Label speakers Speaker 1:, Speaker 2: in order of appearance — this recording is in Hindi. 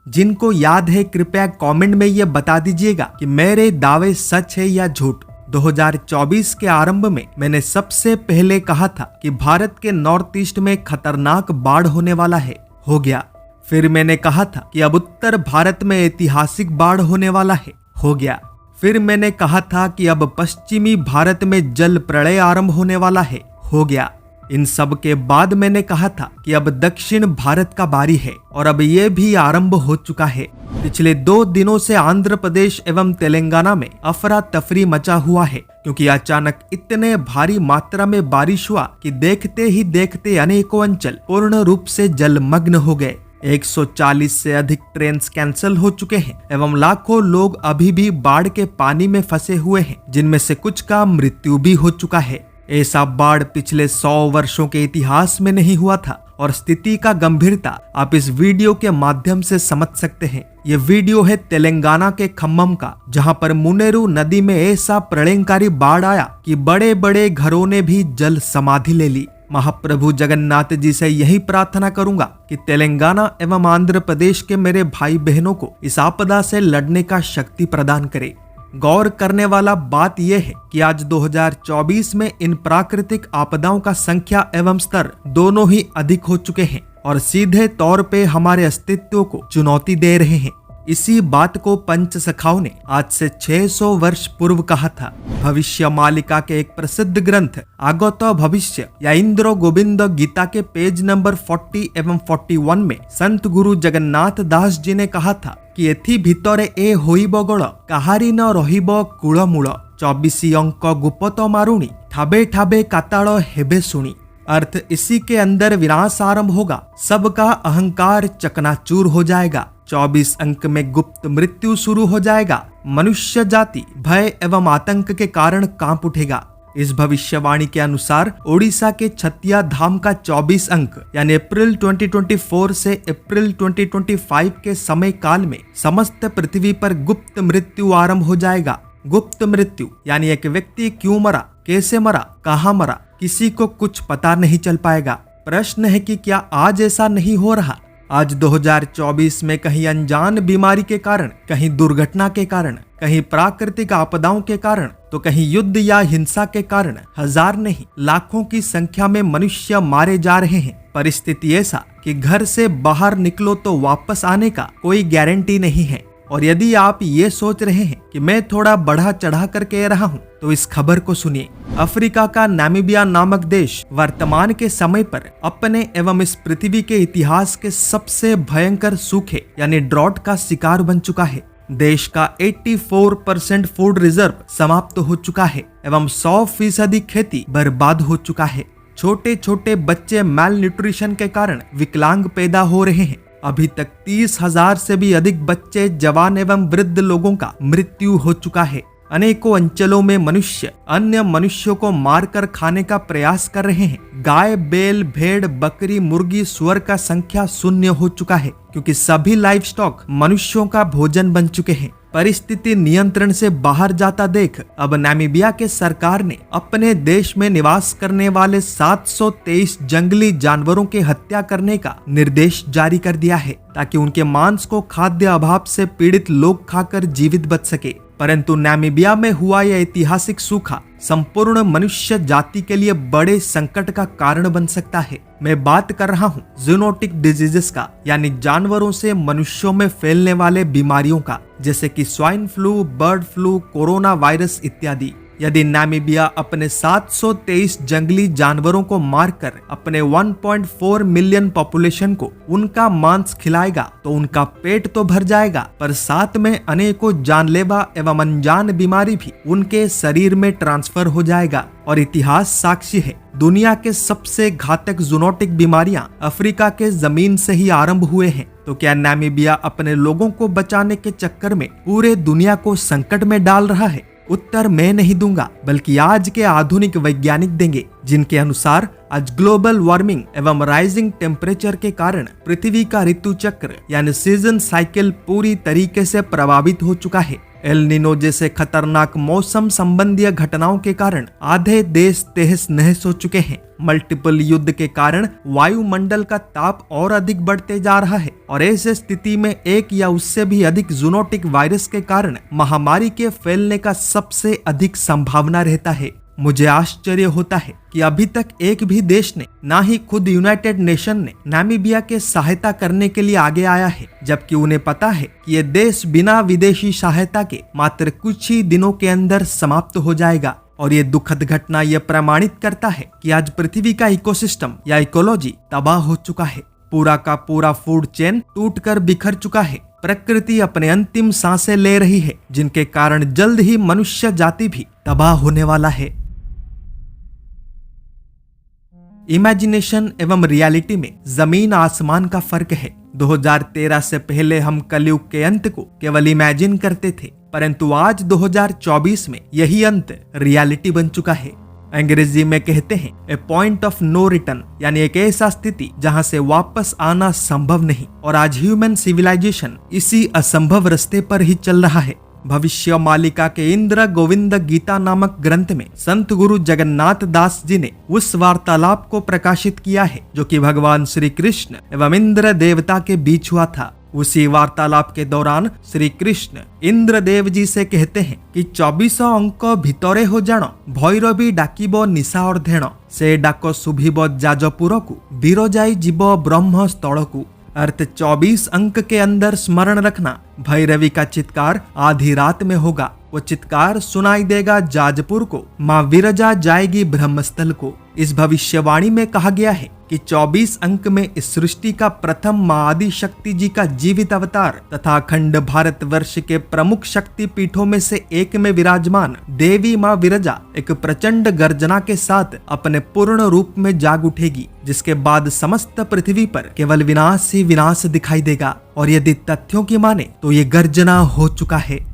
Speaker 1: जिनको याद है कृपया कमेंट में ये बता दीजिएगा कि मेरे दावे सच है या झूठ। 2024 के आरंभ में मैंने सबसे पहले कहा था कि भारत के नॉर्थ ईस्ट में खतरनाक बाढ़ होने वाला है, हो गया। फिर मैंने कहा था कि अब उत्तर भारत में ऐतिहासिक बाढ़ होने वाला है, हो गया। फिर मैंने कहा था कि अब पश्चिमी भारत में जल प्रलय आरंभ होने वाला है, हो गया। इन सब के बाद मैंने कहा था कि अब दक्षिण भारत का बारी है और अब ये भी आरंभ हो चुका है। पिछले 2 दिनों से आंध्र प्रदेश एवं तेलंगाना में अफरा तफरी मचा हुआ है, क्योंकि अचानक इतने भारी मात्रा में बारिश हुआ कि देखते ही देखते अनेकों अंचल पूर्ण रूप से जलमग्न हो गए। 140 से अधिक ट्रेन कैंसिल हो चुके हैं एवं लाखों लोग अभी भी बाढ़ के पानी में फंसे हुए हैं, जिनमें से कुछ का मृत्यु भी हो चुका है। ऐसा बाढ़ पिछले 100 वर्षों के इतिहास में नहीं हुआ था और स्थिति का गंभीरता आप इस वीडियो के माध्यम से समझ सकते हैं। ये वीडियो है तेलंगाना के खम्मम का, जहां पर मुनेरू नदी में ऐसा प्रलयंकारी बाढ़ आया कि बड़े बड़े घरों ने भी जल समाधि ले ली। महाप्रभु जगन्नाथ जी से यही प्रार्थना करूंगा कि तेलंगाना एवं आंध्र प्रदेश के मेरे भाई बहनों को इस आपदा से लड़ने का शक्ति प्रदान करे। गौर करने वाला बात यह है कि आज 2024 में इन प्राकृतिक आपदाओं का संख्या एवं स्तर दोनों ही अधिक हो चुके हैं और सीधे तौर पे हमारे अस्तित्व को चुनौती दे रहे हैं। इसी बात को पंच सखाओं ने आज से 600 वर्ष पूर्व कहा था। भविष्य मालिका के एक प्रसिद्ध ग्रंथ आगत भविष्य या इंद्र गोविंद गीता के पेज नंबर 40 एवं 41 में संत गुरु जगन्नाथ दास जी ने कहा था कि एथि भितरे ए होइब गड़ काहारी न रहिब कूलमूल 24 अंक गुपत मारुणी ठाबे ठाबे काताल हेबे सुनी। अर्थ इसी के अंदर विनाश आरंभ होगा, सबका अहंकार चकनाचूर हो जाएगा, 24 अंक में गुप्त मृत्यु शुरू हो जाएगा, मनुष्य जाति भय एवं आतंक के कारण कांप उठेगा। इस भविष्यवाणी के अनुसार ओडिशा के छतिया धाम का 24 अंक यानी अप्रैल 2024 से अप्रैल 2025 के समय काल में समस्त पृथ्वी पर गुप्त मृत्यु आरंभ हो जाएगा। गुप्त मृत्यु यानी एक व्यक्ति क्यों मरा, कैसे मरा, कहाँ मरा, किसी को कुछ पता नहीं चल पाएगा। प्रश्न है कि क्या आज ऐसा नहीं हो रहा? आज 2024 में कहीं अनजान बीमारी के कारण, कहीं दुर्घटना के कारण, कहीं प्राकृतिक आपदाओं के कारण, तो कहीं युद्ध या हिंसा के कारण हजार नहीं लाखों की संख्या में मनुष्य मारे जा रहे हैं। परिस्थिति ऐसा कि घर से बाहर निकलो तो वापस आने का कोई गारंटी नहीं है। और यदि आप ये सोच रहे हैं कि मैं थोड़ा बढ़ा चढ़ा कर कह रहा हूँ, तो इस खबर को सुनिए। अफ्रीका का नामीबिया नामक देश वर्तमान के समय पर अपने एवं इस पृथ्वी के इतिहास के सबसे भयंकर सूखे यानी ड्रॉट का शिकार बन चुका है। देश का 84% फूड रिजर्व समाप्त हो चुका है एवं 100% खेती बर्बाद हो चुका है। छोटे छोटे बच्चे मैल न्यूट्रिशन के कारण विकलांग पैदा हो रहे हैं। अभी तक 30,000 से भी अधिक बच्चे, जवान एवं वृद्ध लोगों का मृत्यु हो चुका है। अनेकों अंचलों में मनुष्य अन्य मनुष्यों को मारकर खाने का प्रयास कर रहे हैं। गाय, बैल, भेड़, बकरी, मुर्गी, सुअर का संख्या शून्य हो चुका है, क्योंकि सभी लाइफ स्टॉक मनुष्यों का भोजन बन चुके हैं। परिस्थिति नियंत्रण से बाहर जाता देख अब नामीबिया के सरकार ने अपने देश में निवास करने वाले 723 जंगली जानवरों की हत्या करने का निर्देश जारी कर दिया है, ताकि उनके मांस को खाद्य अभाव से पीड़ित लोग खाकर जीवित बच सके। परंतु नामीबिया में हुआ यह ऐतिहासिक सूखा संपूर्ण मनुष्य जाति के लिए बड़े संकट का कारण बन सकता है। मैं बात कर रहा हूँ जूनोटिक डिजीजेस का, यानी जानवरों से मनुष्यों में फैलने वाले बीमारियों का, जैसे कि swine flu, bird flu, corona virus इत्यादि। यदि नामीबिया अपने 723 जंगली जानवरों को मारकर अपने 1.4 मिलियन पॉपुलेशन को उनका मांस खिलाएगा तो उनका पेट तो भर जाएगा, पर साथ में अनेकों जानलेवा एवं अनजान बीमारी भी उनके शरीर में ट्रांसफर हो जाएगा। और इतिहास साक्षी है, दुनिया के सबसे घातक जूनोटिक बीमारियां अफ्रीका के जमीन से ही आरंभ हुए हैं। तो क्या नामीबिया अपने लोगों को बचाने के चक्कर में पूरे दुनिया को संकट में डाल रहा है? उत्तर मैं नहीं दूंगा, बल्कि आज के आधुनिक वैज्ञानिक देंगे, जिनके अनुसार आज ग्लोबल वार्मिंग एवं राइजिंग टेम्परेचर के कारण पृथ्वी का ऋतु चक्र यानी सीजन साइकिल पूरी तरीके से प्रभावित हो चुका है। एल नीनो जैसे खतरनाक मौसम संबंधी घटनाओं के कारण आधे देश तहस नहस हो चुके हैं। मल्टीपल युद्ध के कारण वायुमंडल का ताप और अधिक बढ़ते जा रहा है और ऐसे स्थिति में एक या उससे भी अधिक जूनोटिक वायरस के कारण महामारी के फैलने का सबसे अधिक संभावना रहता है। मुझे आश्चर्य होता है कि अभी तक एक भी देश ने, ना ही खुद यूनाइटेड नेशन ने नामीबिया के सहायता करने के लिए आगे आया है, जबकि उन्हें पता है कि ये देश बिना विदेशी सहायता के मात्र कुछ ही दिनों के अंदर समाप्त हो जाएगा। और ये दुखद घटना यह प्रमाणित करता है कि आज पृथ्वी का इकोसिस्टम या इकोलॉजी तबाह हो चुका है। पूरा का पूरा फूड चेन टूटकर बिखर चुका है। प्रकृति अपने अंतिम सांसें ले रही है, जिनके कारण जल्द ही मनुष्य जाति भी तबाह होने वाला है। इमेजिनेशन एवं रियलिटी में जमीन आसमान का फर्क है। 2013 से पहले हम कलयुग के अंत को केवल इमेजिन करते थे, परंतु आज 2024 में यही अंत रियलिटी बन चुका है। अंग्रेजी में कहते हैं ए पॉइंट ऑफ नो रिटर्न, यानी एक ऐसा स्थिति जहां से वापस आना संभव नहीं। और आज ह्यूमन सिविलाइजेशन इसी असंभव रास्ते पर ही चल रहा है। भविष्य मालिका के इंद्र गोविंद गीता नामक ग्रंथ में संत गुरु जगन्नाथ दास जी ने उस वार्तालाप को प्रकाशित किया है जो कि भगवान श्री कृष्ण एवं इंद्र देवता के बीच हुआ था। उसी वार्तालाप के दौरान श्री कृष्ण इंद्रदेव जी से कहते हैं कि 24 अंक भितरे हो जानो, भैरवी डाकिबो निशा अर्धेण, से डाको शुभिब जाजपुर को, बिरजाई जीव ब्रह्म स्थल को। अर्थ 24 अंक के अंदर स्मरण रखना, भैरवी का चित्कार आधी रात में होगा। वो चित्कार सुनाई देगा जाजपुर को, माँ विरजा जाएगी ब्रह्मस्थल को। इस भविष्यवाणी में कहा गया है कि 24 अंक में इस सृष्टि का प्रथम माँ आदि शक्ति जी का जीवित अवतार तथा अखंड भारत वर्ष के प्रमुख शक्ति पीठों में से एक में विराजमान देवी माँ विरजा एक प्रचंड गर्जना के साथ अपने पूर्ण रूप में जाग उठेगी, जिसके बाद समस्त पृथ्वी पर केवल विनाश ही विनाश दिखाई देगा। और यदि तथ्यों की माने तो ये गर्जना हो चुका है।